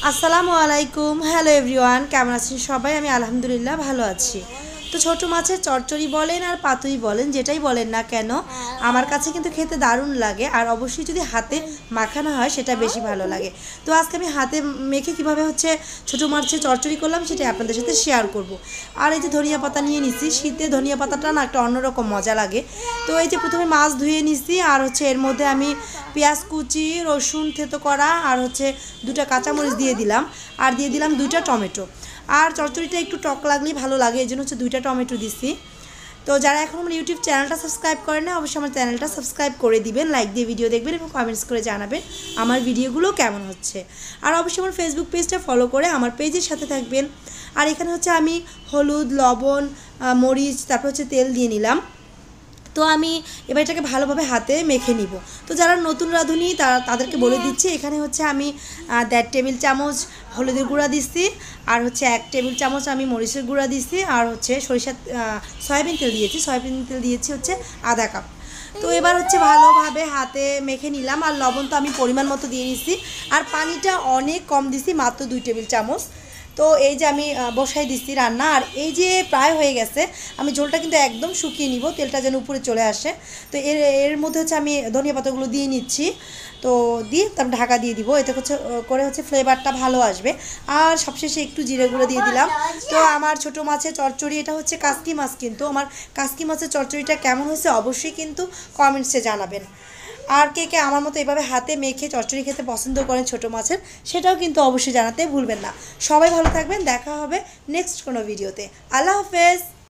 আসসালামু আলাইকুম। Hello everyone, কেমন আছেন সবাই? আমি আলহামদুলিল্লাহ ভালো আছি। তো ছোটো মাছের চচ্চড়ি বলেন আর পাতুই বলেন, যেটাই বলেন না কেন, আমার কাছে কিন্তু খেতে দারুণ লাগে। আর অবশ্যই যদি হাতে মাখানো হয় সেটা বেশি ভালো লাগে। তো আজকে আমি হাতে মেখে কীভাবে ছোটো মাছের চচ্চড়ি করলাম সেটাই আপনাদের সাথে শেয়ার করব। আর এই যে ধনিয়া পাতা নিয়ে নিচ্ছি, শীতে ধনিয়া পাতাটা না একটা অন্যরকম মজা লাগে। তো এই যে প্রথমে মাছ ধুয়ে নিচ্ছি, আর এর মধ্যে আমি পেঁয়াজ কুচি, রসুন থেতো করা, আর দুটা কাঁচামরিচ দিয়ে দিলাম, আর দিয়ে দিলাম দুইটা টমেটো। আর চচ্চড়িটা একটু টক লাগলেই ভালো লাগে, এই জন্য দুইটা টমেটো দিছি। তো যারা এখন আমার ইউটিউব চ্যানেলটা সাবস্ক্রাইব করেন না, অবশ্যই আমার চ্যানেলটা সাবস্ক্রাইব করে দিবেন, লাইক দিয়ে ভিডিও দেখবেন এবং কমেন্টস করে জানাবেন আমার ভিডিওগুলো কেমন হচ্ছে। আর অবশ্যই আমার ফেসবুক পেজটা ফলো করে আমার পেজের সাথে থাকবেন। আর এখানে আমি হলুদ, লবণ, মরিচ, তারপর তেল দিয়ে নিলাম। তো আমি এবার এটাকে ভালোভাবে হাতে মেখে নিব। তো যারা নতুন রাঁধুনি তাদেরকে বলে দিচ্ছি, এখানে আমি 1.5 টেবিল চামচ হলুদের গুঁড়া দিচ্ছি, আর 1 টেবিল চামচ আমি মরিচের গুঁড়া দিচ্ছি, আর সয়াবিন তেল দিয়েছি আধা কাপ। তো এবার ভালোভাবে হাতে মেখে নিলাম। আর লবণ তো আমি পরিমাণ মতো দিয়ে নিচ্ছি, আর পানিটা অনেক কম দিছি, মাত্র 2 টেবিল চামচ। তো এই যে আমি বসাই দিচ্ছি রান্না, আর এই যে প্রায় হয়ে গেছে। আমি ঝোলটা কিন্তু একদম শুকিয়ে নিব, তেলটা যেন উপরে চলে আসে। তো এর মধ্যে আমি ধনিয়া পাতাগুলো দিয়ে নিচ্ছি। তো দিয়ে তারপর ঢাকা দিয়ে দিব, এতে করে ফ্লেভারটা ভালো আসবে। আর সবশেষে একটু জিরে গুঁড়ো দিয়ে দিলাম। তো আমার ছোটো মাছের চচ্চড়ি, এটা কাসকি মাছ, কিন্তু আমার কাসকি মাছের চচ্চড়িটা কেমন হয়েছে অবশ্যই কিন্তু কমেন্টসে জানাবেন। আর কে কে আমার মতো এভাবে হাতে মেখে চচ্চড়ি খেতে পছন্দ করেন ছোটো মাছের, সেটাও কিন্তু অবশ্যই জানাতে ভুলবেন না। সবাই ভালো থাকবেন, দেখা হবে নেক্সট কোনো ভিডিওতে। আল্লাহ হাফেজ।